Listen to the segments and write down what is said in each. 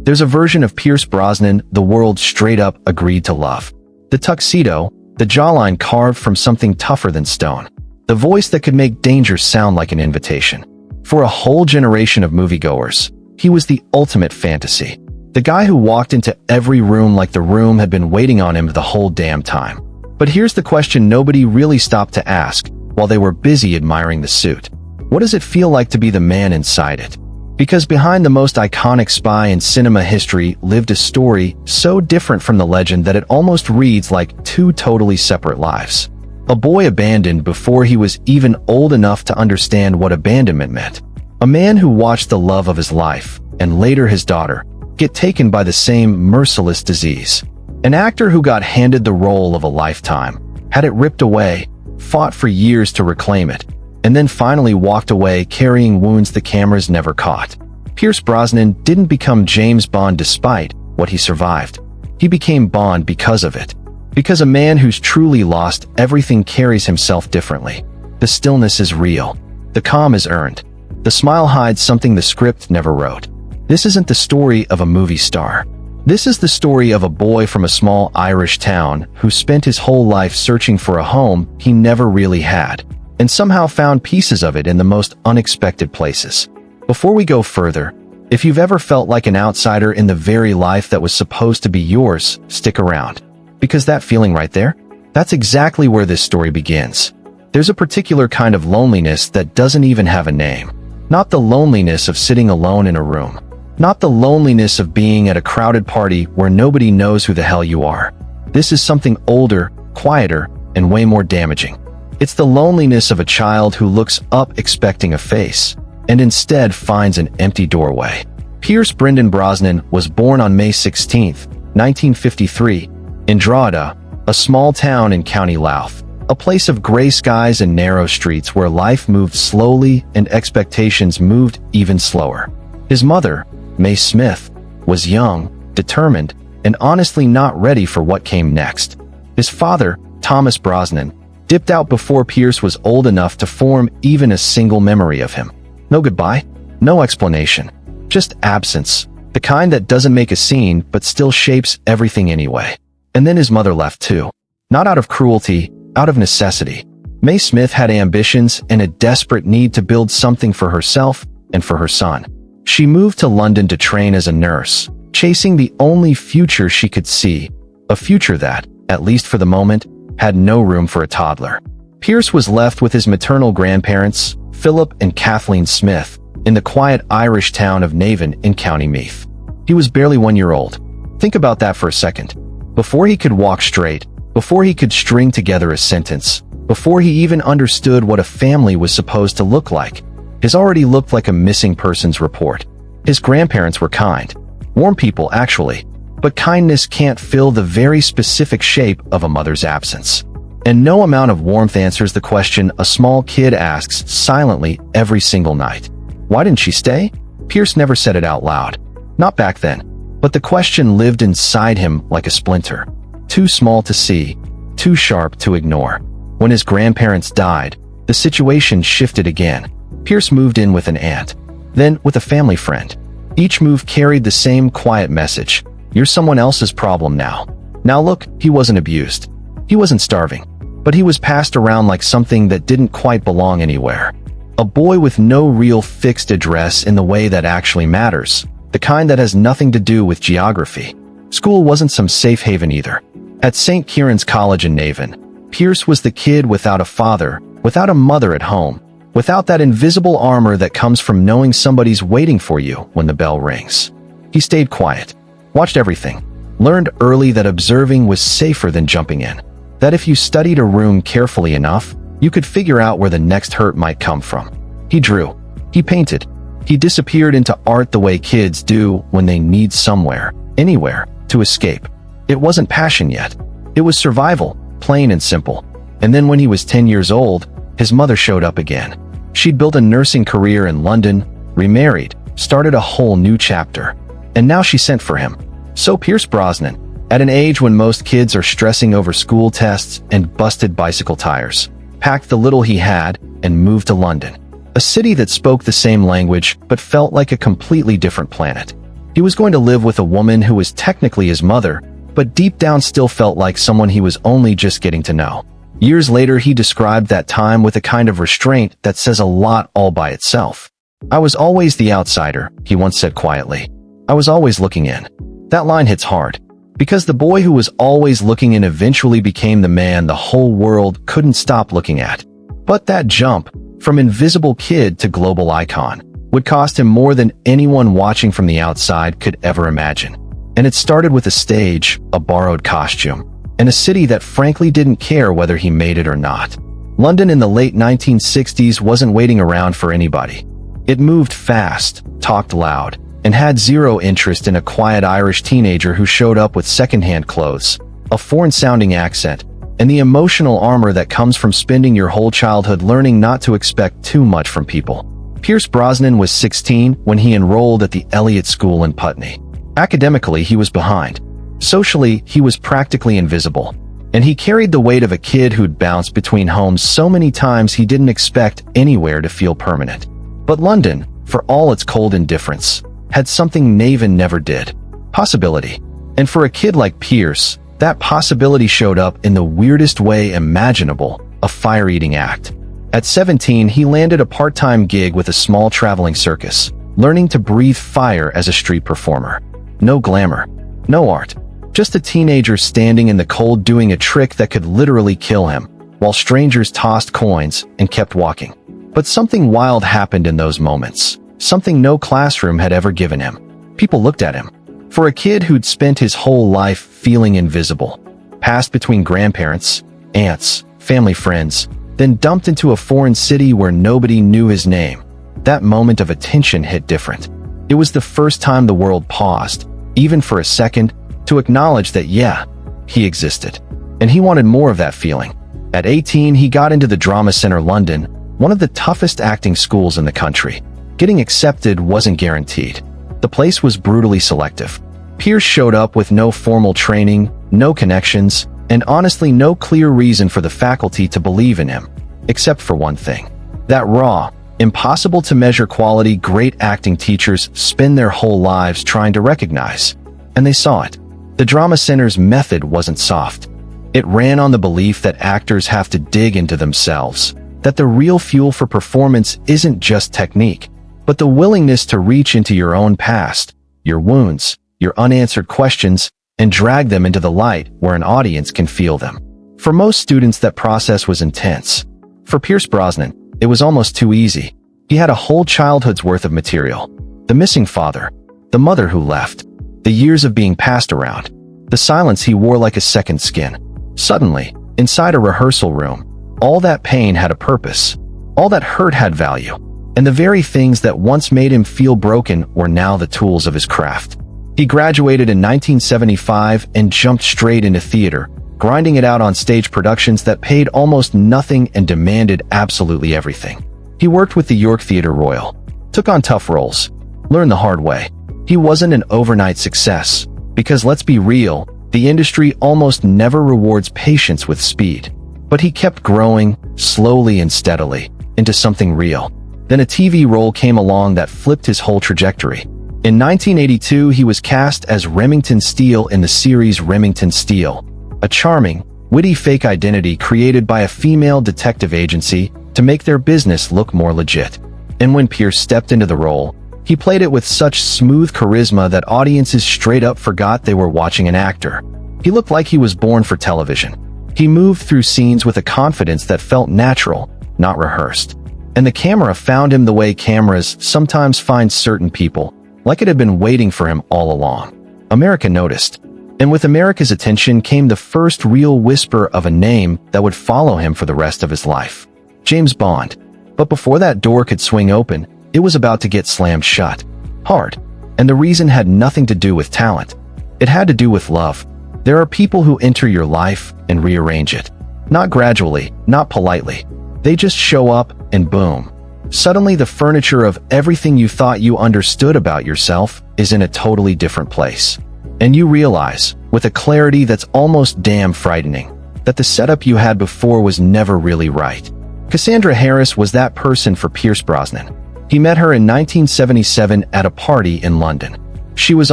There's a version of Pierce Brosnan the world straight up agreed to love. The tuxedo, the jawline carved from something tougher than stone. The voice that could make danger sound like an invitation. For a whole generation of moviegoers, he was the ultimate fantasy. The guy who walked into every room like the room had been waiting on him the whole damn time. But here's the question nobody really stopped to ask while they were busy admiring the suit. What does it feel like to be the man inside it? Because behind the most iconic spy in cinema history lived a story so different from the legend that it almost reads like two totally separate lives. A boy abandoned before he was even old enough to understand what abandonment meant. A man who watched the love of his life, and later his daughter, get taken by the same merciless disease. An actor who got handed the role of a lifetime, had it ripped away, fought for years to reclaim it, and then finally walked away carrying wounds the cameras never caught. Pierce Brosnan didn't become James Bond despite what he survived. He became Bond because of it. Because a man who's truly lost everything carries himself differently. The stillness is real. The calm is earned. The smile hides something the script never wrote. This isn't the story of a movie star. This is the story of a boy from a small Irish town who spent his whole life searching for a home he never really had, and somehow found pieces of it in the most unexpected places. Before we go further, if you've ever felt like an outsider in the very life that was supposed to be yours, stick around. Because that feeling right there, that's exactly where this story begins. There's a particular kind of loneliness that doesn't even have a name. Not the loneliness of sitting alone in a room. Not the loneliness of being at a crowded party where nobody knows who the hell you are. This is something older, quieter, and way more damaging. It's the loneliness of a child who looks up expecting a face, and instead finds an empty doorway. Pierce Brendan Brosnan was born on May 16, 1953, in Drogheda, a small town in County Louth, a place of gray skies and narrow streets where life moved slowly and expectations moved even slower. His mother, May Smith, was young, determined, and honestly not ready for what came next. His father, Thomas Brosnan, dipped out before Pierce was old enough to form even a single memory of him. No goodbye, no explanation, just absence, the kind that doesn't make a scene but still shapes everything anyway. And then his mother left too. Not out of cruelty, out of necessity. May Smith had ambitions and a desperate need to build something for herself and for her son. She moved to London to train as a nurse, chasing the only future she could see, a future that, at least for the moment, had no room for a toddler. Pierce was left with his maternal grandparents, Philip and Kathleen Smith, in the quiet Irish town of Navan in County Meath. He was barely 1 year old. Think about that for a second. Before he could walk straight, before he could string together a sentence, before he even understood what a family was supposed to look like, his already looked like a missing persons report. His grandparents were kind. Warm people, actually. But kindness can't fill the very specific shape of a mother's absence. And no amount of warmth answers the question a small kid asks silently every single night. Why didn't she stay? Pierce never said it out loud. Not back then. But the question lived inside him like a splinter. Too small to see, too sharp to ignore. When his grandparents died, the situation shifted again. Pierce moved in with an aunt, then with a family friend. Each move carried the same quiet message. You're someone else's problem now. Now look, he wasn't abused. He wasn't starving. But he was passed around like something that didn't quite belong anywhere. A boy with no real fixed address in the way that actually matters. The kind that has nothing to do with geography. School wasn't some safe haven either. At St. Kieran's College in Navan, Pierce was the kid without a father, without a mother at home. Without that invisible armor that comes from knowing somebody's waiting for you when the bell rings. He stayed quiet, watched everything, learned early that observing was safer than jumping in. That if you studied a room carefully enough, you could figure out where the next hurt might come from. He drew. He painted. He disappeared into art the way kids do when they need somewhere, anywhere, to escape. It wasn't passion yet. It was survival, plain and simple. And then when he was 10 years old, his mother showed up again. She'd built a nursing career in London, remarried, started a whole new chapter. And now she sent for him. So Pierce Brosnan, at an age when most kids are stressing over school tests and busted bicycle tires, packed the little he had and moved to London. A city that spoke the same language but felt like a completely different planet. He was going to live with a woman who was technically his mother, but deep down still felt like someone he was only just getting to know. Years later, he described that time with a kind of restraint that says a lot all by itself. "I was always the outsider," he once said quietly. "I was always looking in." That line hits hard, because the boy who was always looking in eventually became the man the whole world couldn't stop looking at. But that jump, from invisible kid to global icon, would cost him more than anyone watching from the outside could ever imagine. And it started with a stage, a borrowed costume, and a city that frankly didn't care whether he made it or not. London in the late 1960s wasn't waiting around for anybody. It moved fast, talked loud, and had zero interest in a quiet Irish teenager who showed up with secondhand clothes, a foreign-sounding accent, and the emotional armor that comes from spending your whole childhood learning not to expect too much from people. Pierce Brosnan was 16 when he enrolled at the Elliott School in Putney. Academically, he was behind. Socially, he was practically invisible. And he carried the weight of a kid who'd bounced between homes so many times he didn't expect anywhere to feel permanent. But London, for all its cold indifference, had something Naven never did: possibility. And for a kid like Pierce, that possibility showed up in the weirdest way imaginable: a fire-eating act. At 17, he landed a part-time gig with a small traveling circus, learning to breathe fire as a street performer. No glamour, no art, just a teenager standing in the cold doing a trick that could literally kill him, while strangers tossed coins and kept walking. But something wild happened in those moments, something no classroom had ever given him. People looked at him. For a kid who'd spent his whole life feeling invisible, passed between grandparents, aunts, family friends, then dumped into a foreign city where nobody knew his name, that moment of attention hit different. It was the first time the world paused, even for a second, to acknowledge that, yeah, he existed. And he wanted more of that feeling. At 18, he got into the Drama Centre London, one of the toughest acting schools in the country. Getting accepted wasn't guaranteed. The place was brutally selective. Pierce showed up with no formal training, no connections, and honestly no clear reason for the faculty to believe in him, except for one thing: that raw, impossible to measure quality great acting teachers spend their whole lives trying to recognize. And they saw it. The Drama Centre's method wasn't soft. It ran on the belief that actors have to dig into themselves, that the real fuel for performance isn't just technique, but the willingness to reach into your own past, your wounds, your unanswered questions, and drag them into the light where an audience can feel them. For most students, that process was intense. For Pierce Brosnan, it was almost too easy. He had a whole childhood's worth of material. The missing father, the mother who left, the years of being passed around, the silence he wore like a second skin. Suddenly, inside a rehearsal room, all that pain had a purpose. All that hurt had value. And the very things that once made him feel broken were now the tools of his craft. He graduated in 1975 and jumped straight into theater, grinding it out on stage productions that paid almost nothing and demanded absolutely everything. He worked with the York Theatre Royal, took on tough roles, learned the hard way. He wasn't an overnight success, because let's be real, the industry almost never rewards patience with speed. But he kept growing, slowly and steadily, into something real. Then a TV role came along that flipped his whole trajectory. In 1982, he was cast as Remington Steele in the series Remington Steele, a charming, witty fake identity created by a female detective agency to make their business look more legit. And when Pierce stepped into the role, he played it with such smooth charisma that audiences straight up forgot they were watching an actor. He looked like he was born for television. He moved through scenes with a confidence that felt natural, not rehearsed. And the camera found him the way cameras sometimes find certain people, like it had been waiting for him all along. America noticed. And with America's attention came the first real whisper of a name that would follow him for the rest of his life: James Bond. But before that door could swing open, it was about to get slammed shut. Hard. And the reason had nothing to do with talent. It had to do with love. There are people who enter your life and rearrange it. Not gradually, not politely. They just show up and boom. Suddenly the furniture of everything you thought you understood about yourself is in a totally different place. And you realize, with a clarity that's almost damn frightening, that the setup you had before was never really right. Cassandra Harris was that person for Pierce Brosnan. He met her in 1977 at a party in London. She was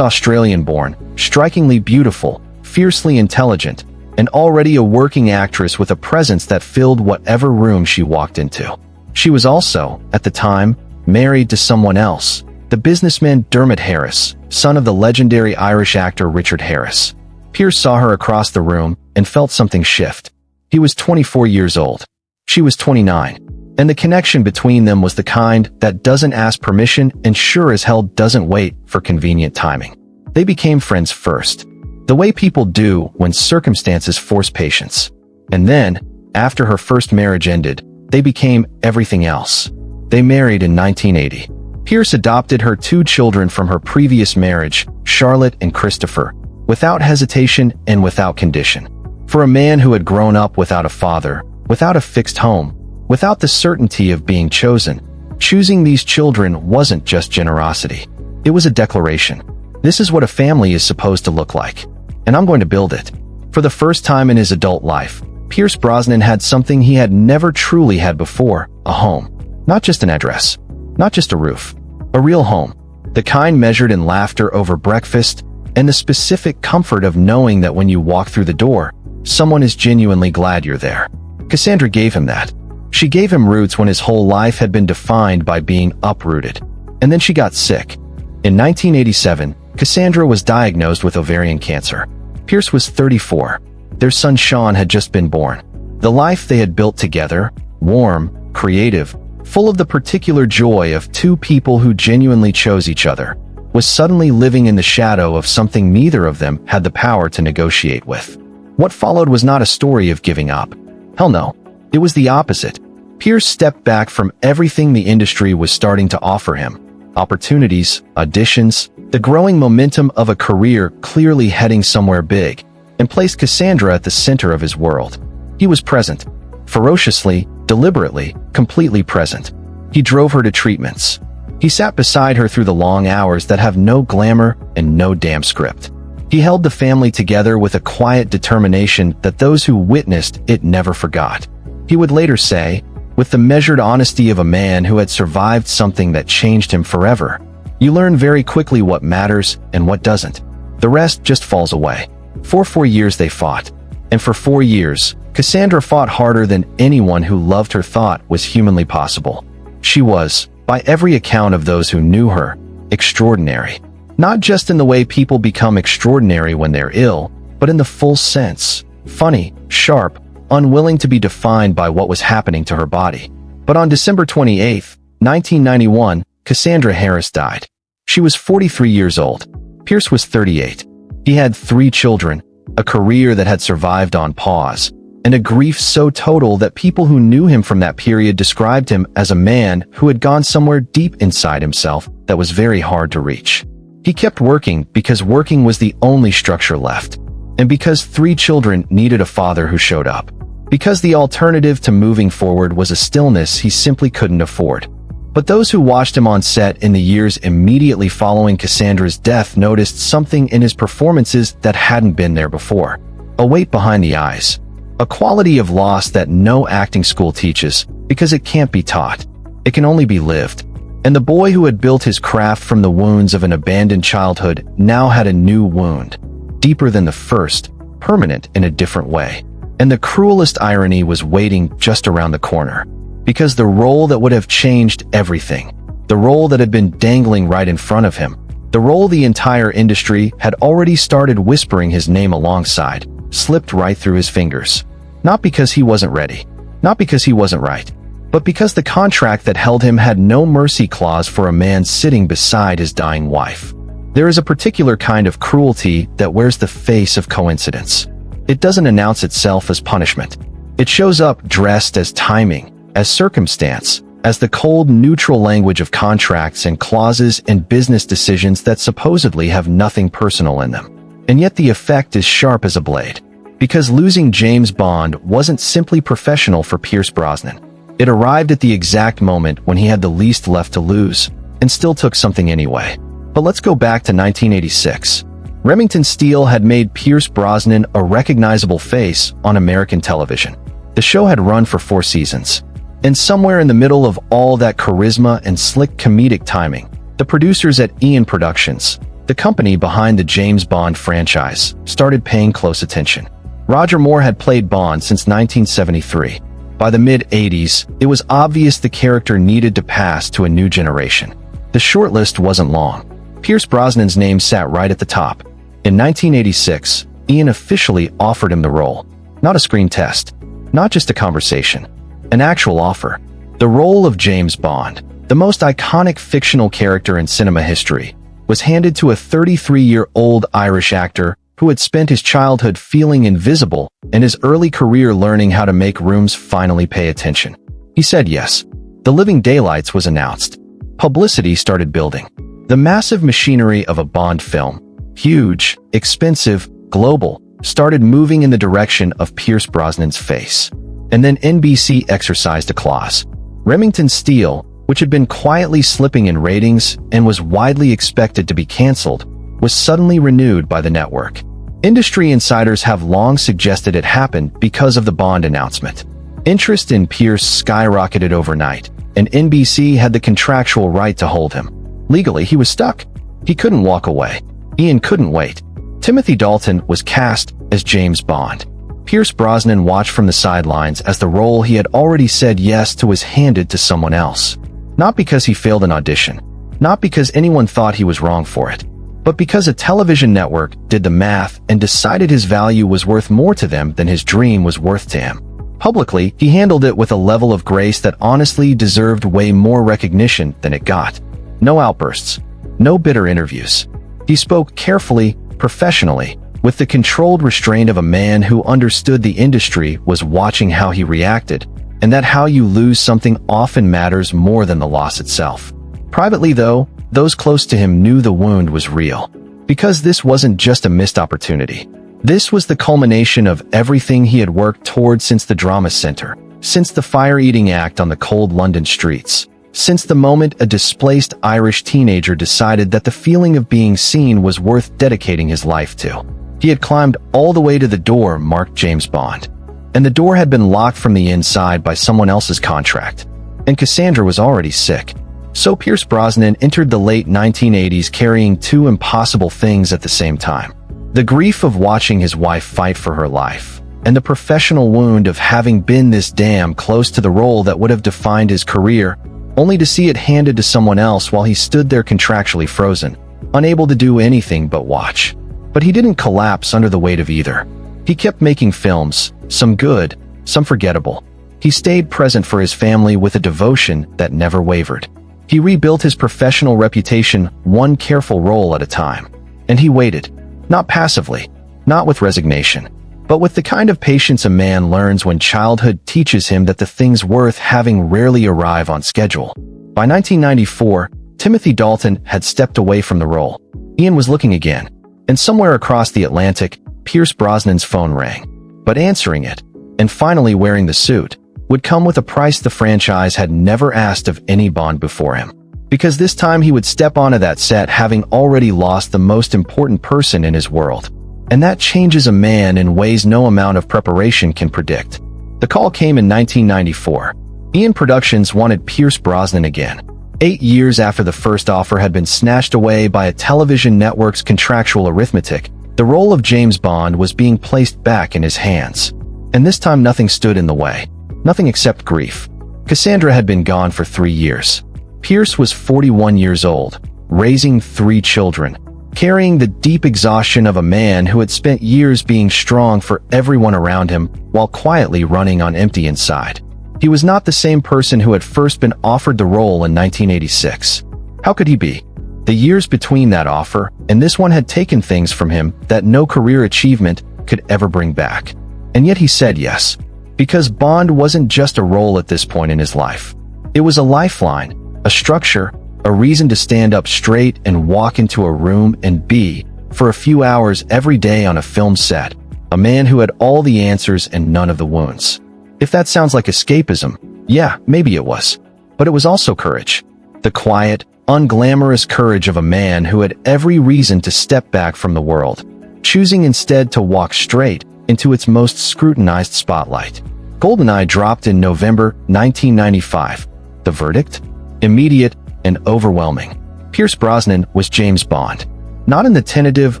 Australian-born, strikingly beautiful, fiercely intelligent, and already a working actress with a presence that filled whatever room she walked into. She was also, at the time, married to someone else, the businessman Dermot Harris, son of the legendary Irish actor Richard Harris. Pierce saw her across the room and felt something shift. He was 24 years old. She was 29. And the connection between them was the kind that doesn't ask permission and sure as hell doesn't wait for convenient timing. They became friends first, the way people do when circumstances force patience. And then, after her first marriage ended, they became everything else. They married in 1980. Pierce adopted her 2 children from her previous marriage, Charlotte and Christopher, without hesitation and without condition. For a man who had grown up without a father, without a fixed home, without the certainty of being chosen, choosing these children wasn't just generosity. It was a declaration. This is what a family is supposed to look like, and I'm going to build it. For the first time in his adult life, Pierce Brosnan had something he had never truly had before, a home. Not just an address, not just a roof, a real home. The kind measured in laughter over breakfast and the specific comfort of knowing that when you walk through the door, someone is genuinely glad you're there. Cassandra gave him that. She gave him roots when his whole life had been defined by being uprooted. And then she got sick. In 1987, Cassandra was diagnosed with ovarian cancer. Pierce was 34. Their son Sean had just been born. The life they had built together, warm, creative, full of the particular joy of 2 people who genuinely chose each other, was suddenly living in the shadow of something neither of them had the power to negotiate with. What followed was not a story of giving up. Hell no. It was the opposite. Pierce stepped back from everything the industry was starting to offer him. Opportunities, auditions, the growing momentum of a career clearly heading somewhere big, and placed Cassandra at the center of his world. He was present. Ferociously, deliberately, completely present. He drove her to treatments. He sat beside her through the long hours that have no glamour and no damn script. He held the family together with a quiet determination that those who witnessed it never forgot. He would later say, with the measured honesty of a man who had survived something that changed him forever, "You learn very quickly what matters and what doesn't. The rest just falls away." For 4 years they fought. And for 4 years, Cassandra fought harder than anyone who loved her thought was humanly possible. She was, by every account of those who knew her, extraordinary. Not just in the way people become extraordinary when they're ill, but in the full sense. Funny, sharp, unwilling to be defined by what was happening to her body. But on December 28, 1991, Cassandra Harris died. She was 43 years old. Pierce was 38. He had 3 children, a career that had survived on pause, and a grief so total that people who knew him from that period described him as a man who had gone somewhere deep inside himself that was very hard to reach. He kept working because working was the only structure left, and because 3 children needed a father who showed up. Because the alternative to moving forward was a stillness he simply couldn't afford. But those who watched him on set in the years immediately following Cassandra's death noticed something in his performances that hadn't been there before. A weight behind the eyes. A quality of loss that no acting school teaches, because it can't be taught. It can only be lived. And the boy who had built his craft from the wounds of an abandoned childhood now had a new wound, deeper than the first, permanent in a different way. And the cruelest irony was waiting just around the corner. Because the role that would have changed everything, the role that had been dangling right in front of him, the role the entire industry had already started whispering his name alongside, slipped right through his fingers. Not because he wasn't ready, not because he wasn't right, but because the contract that held him had no mercy clause for a man sitting beside his dying wife. There is a particular kind of cruelty that wears the face of coincidence. It doesn't announce itself as punishment. It shows up dressed as timing, as circumstance, as the cold, neutral language of contracts and clauses and business decisions that supposedly have nothing personal in them. And yet the effect is sharp as a blade. Because losing James Bond wasn't simply professional for Pierce Brosnan. It arrived at the exact moment when he had the least left to lose, and still took something anyway. But let's go back to 1986. Remington Steele had made Pierce Brosnan a recognizable face on American television. The show had run for 4 seasons. And somewhere in the middle of all that charisma and slick comedic timing, the producers at Ian Productions, The company behind the James Bond franchise started paying close attention. Roger Moore had played Bond since 1973. By the mid-80s, it was obvious the character needed to pass to a new generation. The shortlist wasn't long. Pierce Brosnan's name sat right at the top. In 1986, Ian officially offered him the role. Not a screen test, not just a conversation, an actual offer. The role of James Bond, the most iconic fictional character in cinema history, was handed to a 33-year-old Irish actor who had spent his childhood feeling invisible and his early career learning how to make rooms finally pay attention. He said yes. The Living Daylights was announced. Publicity started building. The massive machinery of a Bond film, huge, expensive, global, started moving in the direction of Pierce Brosnan's face. And then NBC exercised a clause. Remington Steele, which had been quietly slipping in ratings and was widely expected to be canceled, was suddenly renewed by the network. Industry insiders have long suggested it happened because of the Bond announcement. Interest in Pierce skyrocketed overnight, and NBC had the contractual right to hold him. Legally, he was stuck. He couldn't walk away. Ian couldn't wait. Timothy Dalton was cast as James Bond. Pierce Brosnan watched from the sidelines as the role he had already said yes to was handed to someone else. Not because he failed an audition, not because anyone thought he was wrong for it, but because a television network did the math and decided his value was worth more to them than his dream was worth to him. Publicly, he handled it with a level of grace that honestly deserved way more recognition than it got. No outbursts, no bitter interviews. He spoke carefully, professionally, with the controlled restraint of a man who understood the industry was watching how he reacted, and that how you lose something often matters more than the loss itself. Privately, though, those close to him knew the wound was real. Because this wasn't just a missed opportunity. This was the culmination of everything he had worked toward since the drama center, since the fire-eating act on the cold London streets, since the moment a displaced Irish teenager decided that the feeling of being seen was worth dedicating his life to. He had climbed all the way to the door marked James Bond. And the door had been locked from the inside by someone else's contract. And Cassandra was already sick. So Pierce Brosnan entered the late 1980s carrying two impossible things at the same time. The grief of watching his wife fight for her life, and the professional wound of having been this damn close to the role that would have defined his career, only to see it handed to someone else while he stood there contractually frozen, unable to do anything but watch. But he didn't collapse under the weight of either. He kept making films, some good, some forgettable. He stayed present for his family with a devotion that never wavered. He rebuilt his professional reputation one careful role at a time. And he waited, not passively, not with resignation, but with the kind of patience a man learns when childhood teaches him that the things worth having rarely arrive on schedule. By 1994, Timothy Dalton had stepped away from the role. Ian was looking again, and somewhere across the Atlantic, Pierce Brosnan's phone rang. But answering it, and finally wearing the suit, would come with a price the franchise had never asked of any Bond before him. Because this time he would step onto that set having already lost the most important person in his world. And that changes a man in ways no amount of preparation can predict. The call came in 1994. Ian Productions wanted Pierce Brosnan again. 8 years after the first offer had been snatched away by a television network's contractual arithmetic, the role of James Bond was being placed back in his hands. And this time nothing stood in the way. Nothing except grief. Cassandra had been gone for 3 years. Pierce was 41 years old, raising 3 children, carrying the deep exhaustion of a man who had spent years being strong for everyone around him while quietly running on empty inside. He was not the same person who had first been offered the role in 1986. How could he be? The years between that offer and this one had taken things from him that no career achievement could ever bring back. And yet he said yes. Because Bond wasn't just a role at this point in his life. It was a lifeline, a structure, a reason to stand up straight and walk into a room and be, for a few hours every day on a film set, a man who had all the answers and none of the wounds. If that sounds like escapism, yeah, maybe it was. But it was also courage. The quiet, unglamorous courage of a man who had every reason to step back from the world, choosing instead to walk straight into its most scrutinized spotlight. GoldenEye dropped in November 1995. The verdict? Immediate and overwhelming. Pierce Brosnan was James Bond. Not in the tentative,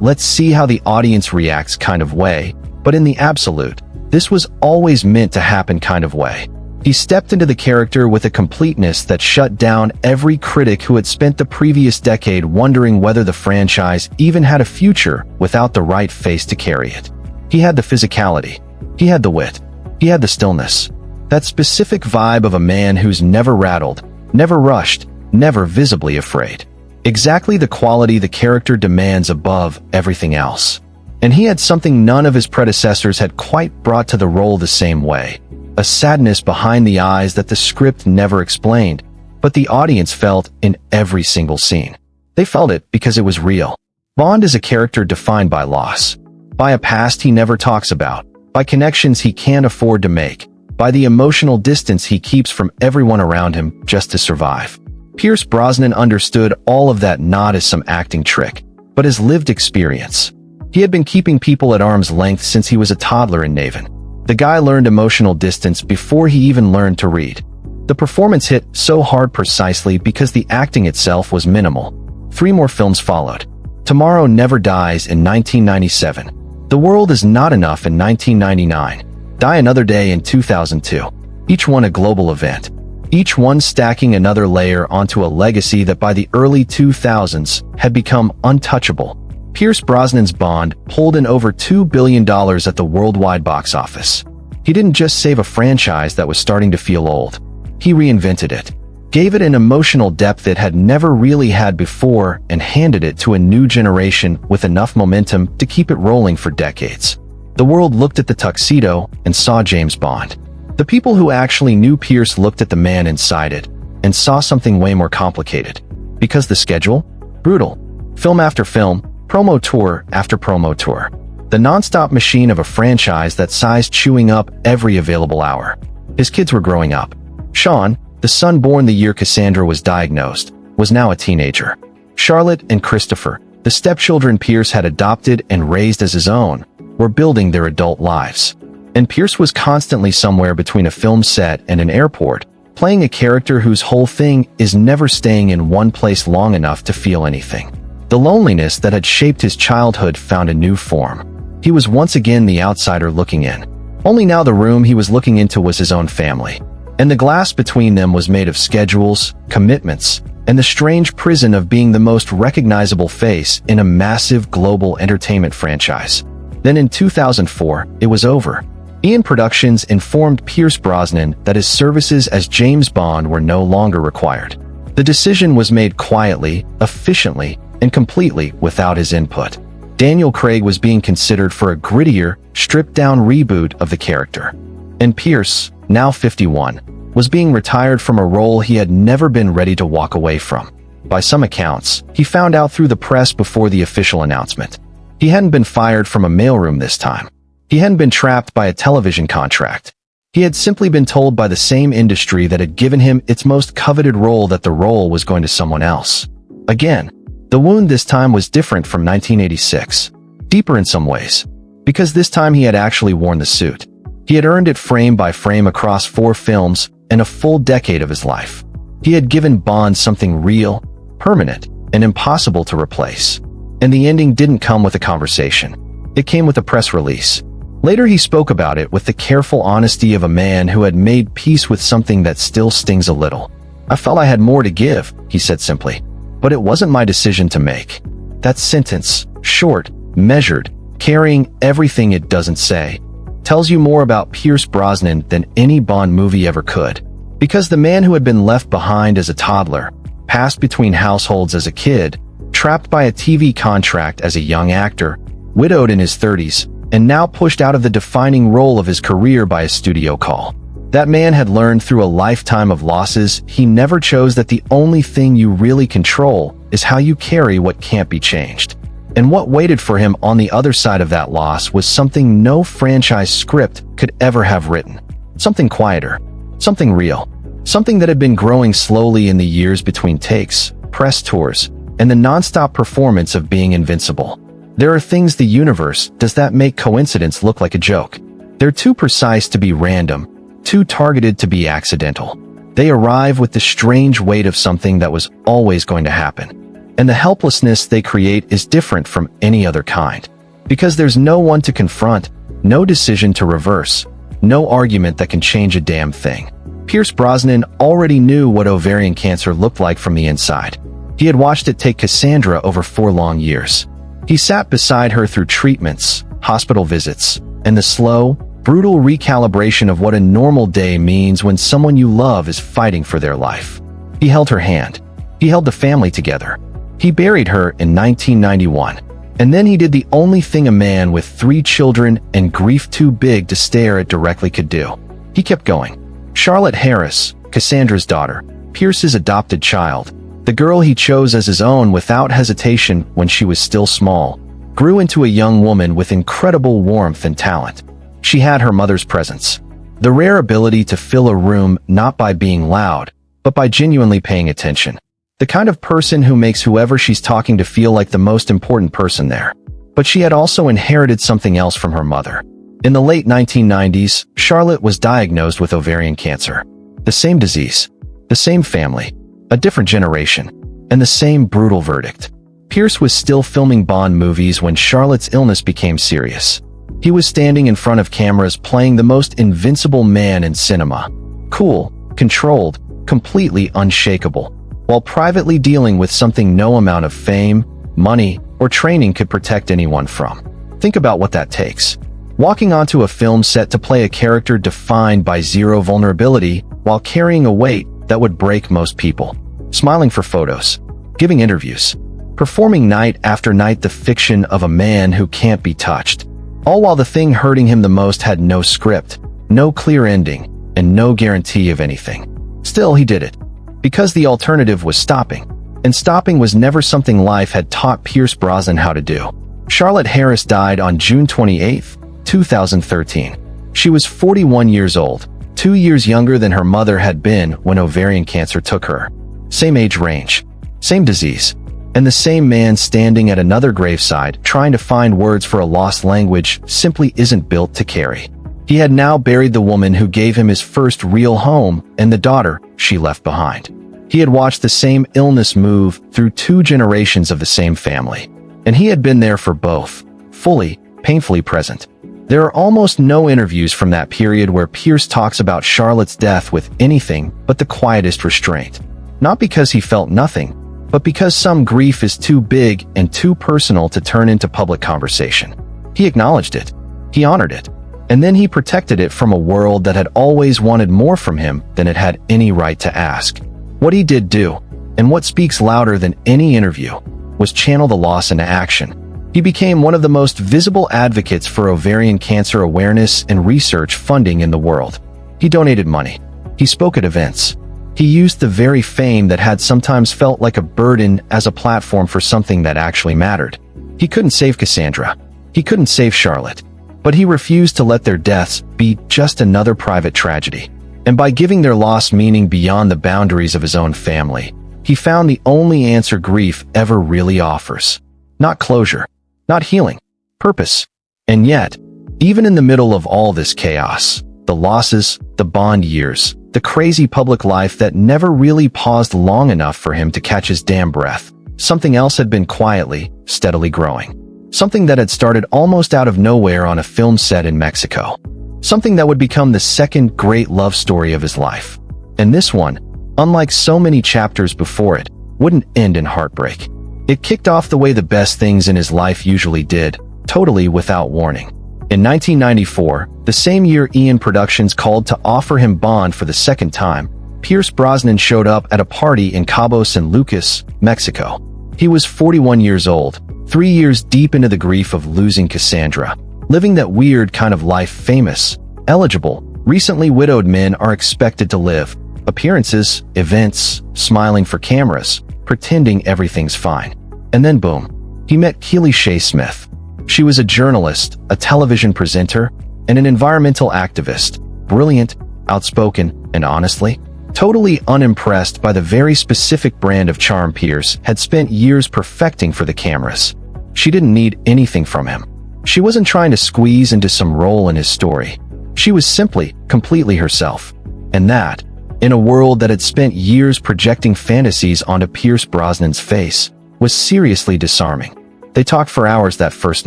let's see how the audience reacts kind of way, but in the absolute, this was always meant to happen kind of way. He stepped into the character with a completeness that shut down every critic who had spent the previous decade wondering whether the franchise even had a future without the right face to carry it. He had the physicality. He had the wit. He had the stillness. That specific vibe of a man who's never rattled, never rushed, never visibly afraid. Exactly the quality the character demands above everything else. And he had something none of his predecessors had quite brought to the role the same way. A sadness behind the eyes that the script never explained, but the audience felt in every single scene. They felt it because it was real. Bond is a character defined by loss, by a past he never talks about, by connections he can't afford to make, by the emotional distance he keeps from everyone around him just to survive. Pierce Brosnan understood all of that not as some acting trick, but as lived experience. He had been keeping people at arm's length since he was a toddler in Navan. The guy learned emotional distance before he even learned to read. The performance hit so hard precisely because the acting itself was minimal. 3 more films followed. Tomorrow Never Dies in 1997. The World Is Not Enough in 1999. Die Another Day in 2002. Each one a global event. Each one stacking another layer onto a legacy that by the early 2000s had become untouchable. Pierce Brosnan's Bond pulled in over $2 billion at the worldwide box office. He didn't just save a franchise that was starting to feel old. He reinvented it, gave it an emotional depth it had never really had before, and handed it to a new generation with enough momentum to keep it rolling for decades. The world looked at the tuxedo and saw James Bond. The people who actually knew Pierce looked at the man inside it and saw something way more complicated. Because the schedule? Brutal. Film after film, promo tour after promo tour. The non-stop machine of a franchise that sized chewing up every available hour. His kids were growing up. Sean, the son born the year Cassandra was diagnosed, was now a teenager. Charlotte and Christopher, the stepchildren Pierce had adopted and raised as his own, were building their adult lives. And Pierce was constantly somewhere between a film set and an airport, playing a character whose whole thing is never staying in one place long enough to feel anything. The loneliness that had shaped his childhood found a new form. He was once again the outsider looking in. Only now the room he was looking into was his own family. And the glass between them was made of schedules, commitments, and the strange prison of being the most recognizable face in a massive global entertainment franchise. Then in 2004, it was over. Eon Productions informed Pierce Brosnan that his services as James Bond were no longer required. The decision was made quietly, efficiently, and completely without his input. Daniel Craig was being considered for a grittier, stripped-down reboot of the character. And Pierce, now 51, was being retired from a role he had never been ready to walk away from. By some accounts, he found out through the press before the official announcement. He hadn't been fired from a mailroom this time. He hadn't been trapped by a television contract. He had simply been told by the same industry that had given him its most coveted role that the role was going to someone else. Again, the wound this time was different from 1986. Deeper in some ways. Because this time he had actually worn the suit. He had earned it frame by frame across 4 films and a full decade of his life. He had given Bond something real, permanent, and impossible to replace. And the ending didn't come with a conversation. It came with a press release. Later he spoke about it with the careful honesty of a man who had made peace with something that still stings a little. I felt I had more to give, he said simply. But it wasn't my decision to make. That sentence, short, measured, carrying everything it doesn't say, tells you more about Pierce Brosnan than any Bond movie ever could. Because the man who had been left behind as a toddler, passed between households as a kid, trapped by a TV contract as a young actor, widowed in his 30s, and now pushed out of the defining role of his career by a studio call. That man had learned through a lifetime of losses he never chose that the only thing you really control is how you carry what can't be changed. And what waited for him on the other side of that loss was something no franchise script could ever have written. Something quieter. Something real. Something that had been growing slowly in the years between takes, press tours, and the non-stop performance of being invincible. There are things the universe does that make coincidence look like a joke. They're too precise to be random, too targeted to be accidental. They arrive with the strange weight of something that was always going to happen. And the helplessness they create is different from any other kind. Because there's no one to confront, no decision to reverse, no argument that can change a damn thing. Pierce Brosnan already knew what ovarian cancer looked like from the inside. He had watched it take Cassandra over 4 long years. He sat beside her through treatments, hospital visits, and the slow, brutal recalibration of what a normal day means when someone you love is fighting for their life. He held her hand. He held the family together. He buried her in 1991. And then he did the only thing a man with 3 children and grief too big to stare at directly could do. He kept going. Charlotte Harris, Cassandra's daughter, Pierce's adopted child, the girl he chose as his own without hesitation when she was still small, grew into a young woman with incredible warmth and talent. She had her mother's presence, the rare ability to fill a room not by being loud, but by genuinely paying attention. The kind of person who makes whoever she's talking to feel like the most important person there. But she had also inherited something else from her mother. In the late 1990s, Charlotte was diagnosed with ovarian cancer. The same disease, the same family, a different generation, and the same brutal verdict. Pierce was still filming Bond movies when Charlotte's illness became serious. He was standing in front of cameras playing the most invincible man in cinema. Cool, controlled, completely unshakable, while privately dealing with something no amount of fame, money, or training could protect anyone from. Think about what that takes. Walking onto a film set to play a character defined by zero vulnerability while carrying a weight that would break most people. Smiling for photos. Giving interviews. Performing night after night the fiction of a man who can't be touched. All while the thing hurting him the most had no script, no clear ending, and no guarantee of anything. Still, he did it. Because the alternative was stopping. And stopping was never something life had taught Pierce Brosnan how to do. Charlotte Harris died on June 28, 2013. She was 41 years old, 2 years younger than her mother had been when ovarian cancer took her. Same age range, same disease, and the same man standing at another graveside trying to find words for a lost language simply isn't built to carry. He had now buried the woman who gave him his first real home and the daughter she left behind. He had watched the same illness move through 2 generations of the same family, and he had been there for both, fully, painfully present. There are almost no interviews from that period where Pierce talks about Charlotte's death with anything but the quietest restraint. Not because he felt nothing, but because some grief is too big and too personal to turn into public conversation. He acknowledged it. He honored it. And then he protected it from a world that had always wanted more from him than it had any right to ask. What he did do, and what speaks louder than any interview, was channel the loss into action. He became one of the most visible advocates for ovarian cancer awareness and research funding in the world. He donated money. He spoke at events. He used the very fame that had sometimes felt like a burden as a platform for something that actually mattered. He couldn't save Cassandra. He couldn't save Charlotte. But he refused to let their deaths be just another private tragedy. And by giving their loss meaning beyond the boundaries of his own family, he found the only answer grief ever really offers. Not closure. Not healing. Purpose. And yet, even in the middle of all this chaos, the losses, the Bond years, the crazy public life that never really paused long enough for him to catch his damn breath, something else had been quietly, steadily growing. Something that had started almost out of nowhere on a film set in Mexico. Something that would become the second great love story of his life. And this one, unlike so many chapters before it, wouldn't end in heartbreak. It kicked off the way the best things in his life usually did, totally without warning. In 1994, the same year Ian Productions called to offer him Bond for the second time, Pierce Brosnan showed up at a party in Cabo San Lucas, Mexico. He was 41 years old, 3 years deep into the grief of losing Cassandra, living that weird kind of life famous, eligible, recently widowed men are expected to live. Appearances, events, smiling for cameras, pretending everything's fine. And then boom, he met Keely Shea Smith. She was a journalist, a television presenter, and an environmental activist, brilliant, outspoken, and honestly, totally unimpressed by the very specific brand of charm Pierce had spent years perfecting for the cameras. She didn't need anything from him. She wasn't trying to squeeze into some role in his story. She was simply, completely herself. And that, in a world that had spent years projecting fantasies onto Pierce Brosnan's face, was seriously disarming. They talked for hours that first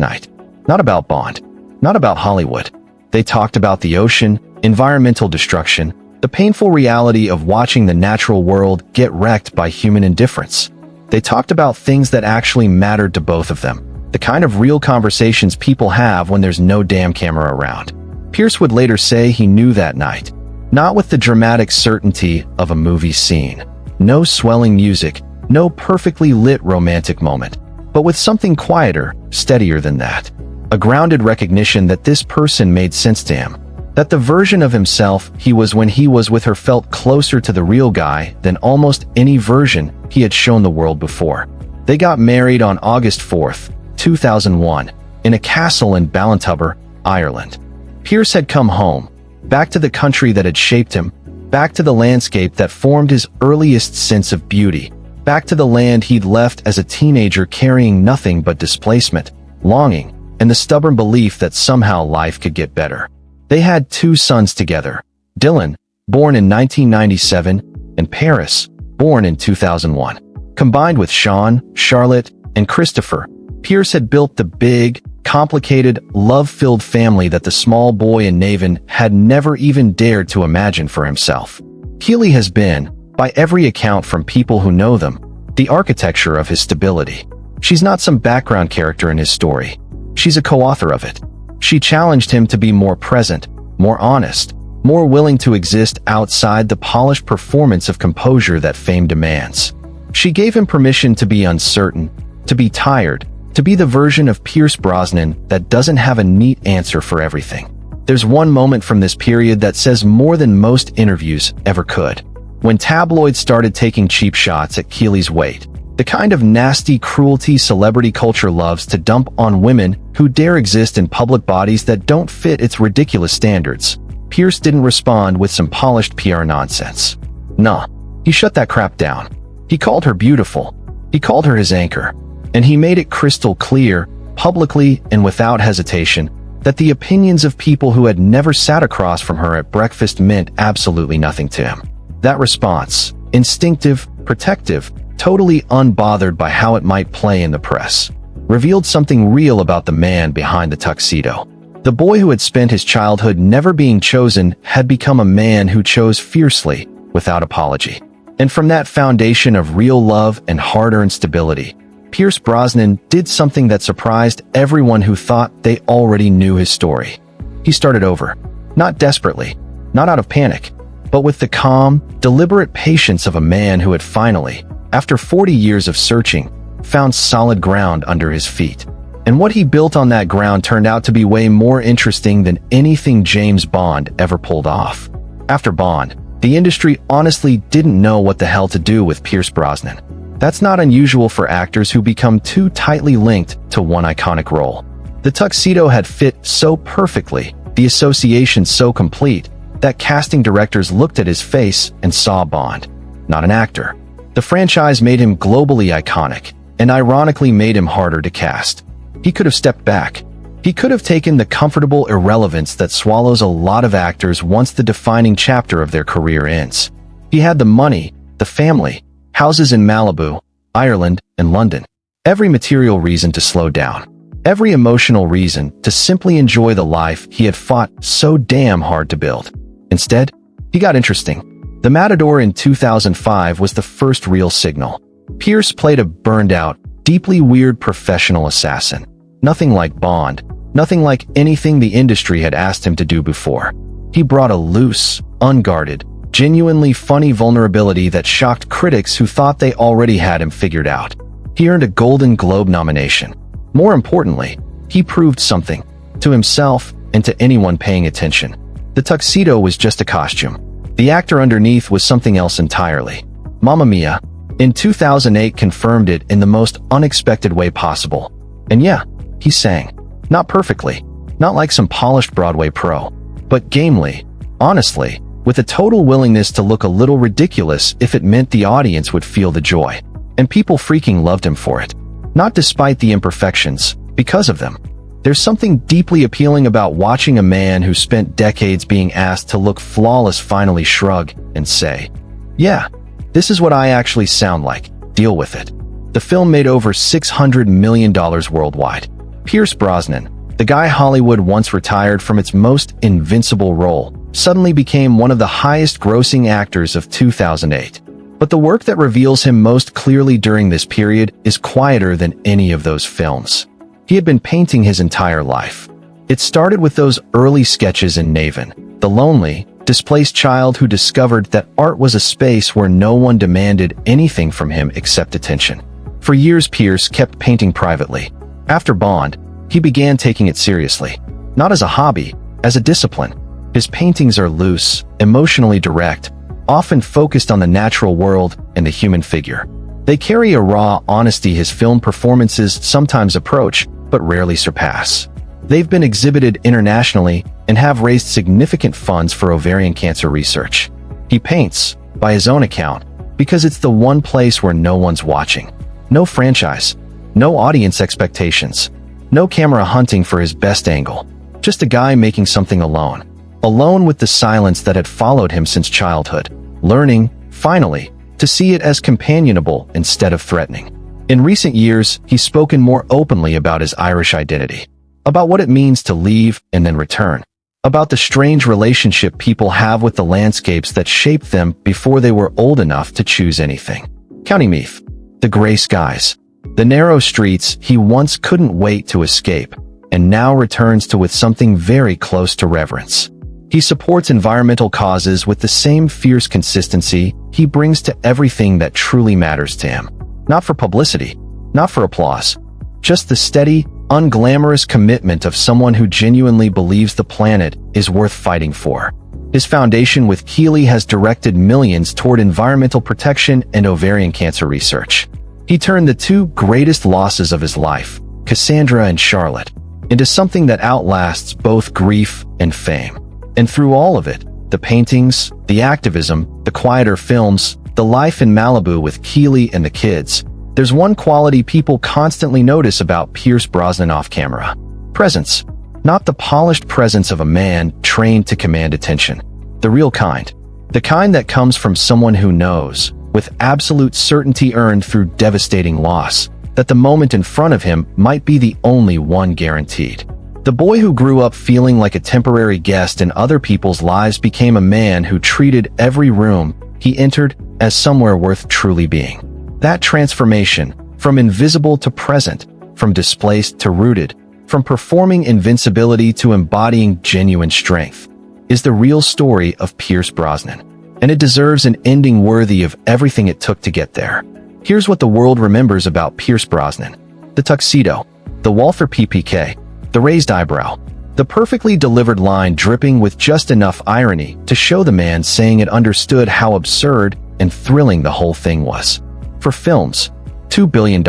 night. Not about Bond. Not about Hollywood. They talked about the ocean, environmental destruction, the painful reality of watching the natural world get wrecked by human indifference. They talked about things that actually mattered to both of them. The kind of real conversations people have when there's no damn camera around. Pierce would later say he knew that night. Not with the dramatic certainty of a movie scene. No swelling music, no perfectly lit romantic moment. But with something quieter, steadier than that. A grounded recognition that this person made sense to him. That the version of himself he was when he was with her felt closer to the real guy than almost any version he had shown the world before. They got married on August 4th, 2001, in a castle in Ballintubber, Ireland. Pierce had come home, back to the country that had shaped him, back to the landscape that formed his earliest sense of beauty, back to the land he'd left as a teenager carrying nothing but displacement, longing, and the stubborn belief that somehow life could get better. They had 2 sons together, Dylan, born in 1997, and Paris, born in 2001. Combined with Sean, Charlotte, and Christopher, Pierce had built the big, complicated, love-filled family that the small boy in Navan had never even dared to imagine for himself. Keeley has been, by every account from people who know them, the architecture of his stability. She's not some background character in his story. She's a co-author of it. She challenged him to be more present, more honest, more willing to exist outside the polished performance of composure that fame demands. She gave him permission to be uncertain, to be tired, to be the version of Pierce Brosnan that doesn't have a neat answer for everything. There's one moment from this period that says more than most interviews ever could. When tabloids started taking cheap shots at Keeley's weight, the kind of nasty cruelty celebrity culture loves to dump on women who dare exist in public bodies that don't fit its ridiculous standards, Pierce didn't respond with some polished PR nonsense. Nah, he shut that crap down. He called her beautiful. He called her his anchor. And he made it crystal clear, publicly and without hesitation, that the opinions of people who had never sat across from her at breakfast meant absolutely nothing to him. That response, instinctive, protective, totally unbothered by how it might play in the press, revealed something real about the man behind the tuxedo. The boy who had spent his childhood never being chosen had become a man who chose fiercely, without apology. And from that foundation of real love and hard-earned stability, Pierce Brosnan did something that surprised everyone who thought they already knew his story. He started over. Not desperately, not out of panic, but with the calm, deliberate patience of a man who had finally, after 40 years of searching, found solid ground under his feet. And what he built on that ground turned out to be way more interesting than anything James Bond ever pulled off. After Bond, the industry honestly didn't know what the hell to do with Pierce Brosnan. That's not unusual for actors who become too tightly linked to one iconic role. The tuxedo had fit so perfectly, the association so complete, that casting directors looked at his face and saw Bond, not an actor. The franchise made him globally iconic, and ironically made him harder to cast. He could have stepped back. He could have taken the comfortable irrelevance that swallows a lot of actors once the defining chapter of their career ends. He had the money, the family, houses in Malibu, Ireland, and London. Every material reason to slow down. Every emotional reason to simply enjoy the life he had fought so damn hard to build. Instead, he got interesting. The Matador in 2005 was the first real signal. Pierce played a burned-out, deeply weird professional assassin. Nothing like Bond. Nothing like anything the industry had asked him to do before. He brought a loose, unguarded, genuinely funny vulnerability that shocked critics who thought they already had him figured out. He earned a Golden Globe nomination. More importantly, he proved something, to himself and to anyone paying attention. The tuxedo was just a costume. The actor underneath was something else entirely. Mamma Mia, in 2008, confirmed it in the most unexpected way possible. And yeah, he sang. Not perfectly, not like some polished Broadway pro, but gamely, honestly, with a total willingness to look a little ridiculous if it meant the audience would feel the joy. And people freaking loved him for it. Not despite the imperfections, because of them. There's something deeply appealing about watching a man who spent decades being asked to look flawless finally shrug and say, "Yeah, this is what I actually sound like, deal with it." The film made over $600 million worldwide. Pierce Brosnan, the guy Hollywood once retired from its most invincible role, suddenly became one of the highest-grossing actors of 2008. But the work that reveals him most clearly during this period is quieter than any of those films. He had been painting his entire life. It started with those early sketches in Naven, the lonely, displaced child who discovered that art was a space where no one demanded anything from him except attention. For years, Pierce kept painting privately. After Bond, he began taking it seriously. Not as a hobby, as a discipline. His paintings are loose, emotionally direct, often focused on the natural world and the human figure. They carry a raw honesty his film performances sometimes approach, but rarely surpass. They've been exhibited internationally and have raised significant funds for ovarian cancer research. He paints, by his own account, because it's the one place where no one's watching. No franchise, no audience expectations, no camera hunting for his best angle. Just a guy making something alone. Alone with the silence that had followed him since childhood. Learning, finally, to see it as companionable instead of threatening. In recent years, he's spoken more openly about his Irish identity. About what it means to leave and then return. About the strange relationship people have with the landscapes that shaped them before they were old enough to choose anything. County Meath. The gray skies. The narrow streets he once couldn't wait to escape, and now returns to with something very close to reverence. He supports environmental causes with the same fierce consistency he brings to everything that truly matters to him. Not for publicity, not for applause. Just the steady, unglamorous commitment of someone who genuinely believes the planet is worth fighting for. His foundation with Keeley has directed millions toward environmental protection and ovarian cancer research. He turned the two greatest losses of his life, Cassandra and Charlotte, into something that outlasts both grief and fame. And through all of it, the paintings, the activism, the quieter films, the life in Malibu with Keeley and the kids, there's one quality people constantly notice about Pierce Brosnan off-camera. Presence. Not the polished presence of a man trained to command attention. The real kind. The kind that comes from someone who knows, with absolute certainty earned through devastating loss, that the moment in front of him might be the only one guaranteed. The boy who grew up feeling like a temporary guest in other people's lives became a man who treated every room he entered as somewhere worth truly being. That transformation, from invisible to present, from displaced to rooted, from performing invincibility to embodying genuine strength, is the real story of Pierce Brosnan. And it deserves an ending worthy of everything it took to get there. Here's what the world remembers about Pierce Brosnan. The tuxedo, the Walther PPK, the raised eyebrow, the perfectly delivered line dripping with just enough irony to show the man saying it understood how absurd and thrilling the whole thing was. For films, $2 billion.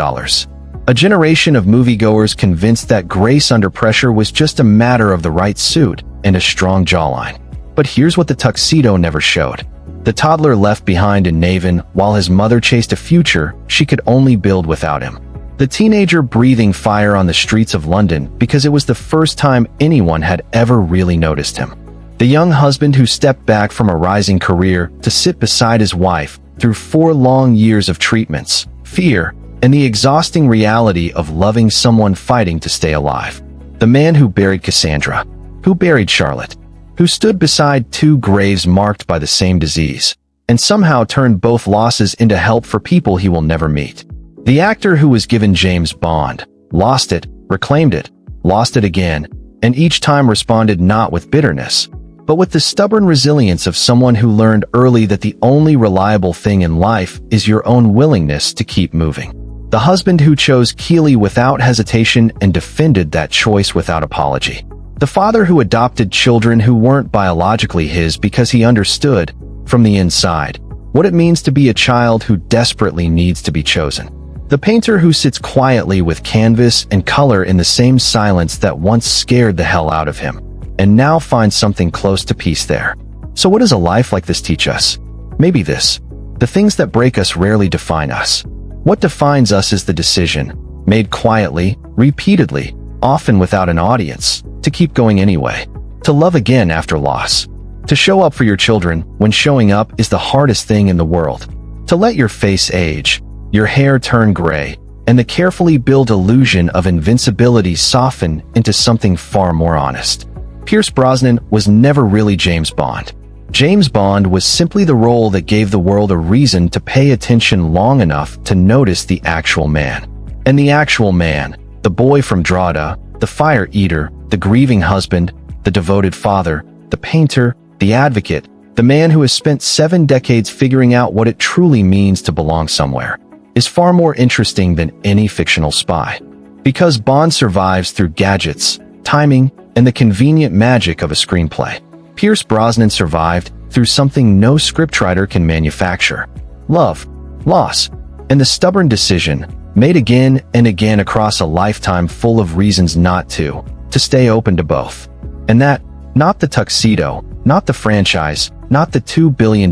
A generation of moviegoers convinced that grace under pressure was just a matter of the right suit and a strong jawline. But here's what the tuxedo never showed. The toddler left behind in Naven while his mother chased a future she could only build without him. The teenager breathing fire on the streets of London because it was the first time anyone had ever really noticed him. The young husband who stepped back from a rising career to sit beside his wife through 4 long years of treatments, fear, and the exhausting reality of loving someone fighting to stay alive. The man who buried Cassandra, who buried Charlotte, who stood beside 2 graves marked by the same disease, and somehow turned both losses into help for people he will never meet. The actor who was given James Bond, lost it, reclaimed it, lost it again, and each time responded not with bitterness, but with the stubborn resilience of someone who learned early that the only reliable thing in life is your own willingness to keep moving. The husband who chose Keeley without hesitation and defended that choice without apology. The father who adopted children who weren't biologically his because he understood, from the inside, what it means to be a child who desperately needs to be chosen. The painter who sits quietly with canvas and color in the same silence that once scared the hell out of him, and now finds something close to peace there. So what does a life like this teach us? Maybe this. The things that break us rarely define us. What defines us is the decision, made quietly, repeatedly, often without an audience, to keep going anyway. To love again after loss. To show up for your children when showing up is the hardest thing in the world. To let your face age, Your hair turn gray, and the carefully built illusion of invincibility soften into something far more honest. Pierce Brosnan was never really James Bond. James Bond was simply the role that gave the world a reason to pay attention long enough to notice the actual man. And the actual man, the boy from Drada, the fire eater, the grieving husband, the devoted father, the painter, the advocate, the man who has spent 7 decades figuring out what it truly means to belong somewhere, is far more interesting than any fictional spy. Because Bond survives through gadgets, timing, and the convenient magic of a screenplay, Pierce Brosnan survived through something no scriptwriter can manufacture: love, loss, and the stubborn decision, made again and again across a lifetime full of reasons not to stay open to both. And that, not the tuxedo, not the franchise, not the $2 billion,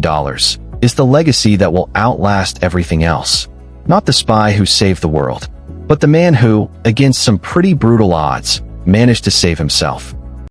is the legacy that will outlast everything else. Not the spy who saved the world, but the man who, against some pretty brutal odds, managed to save himself.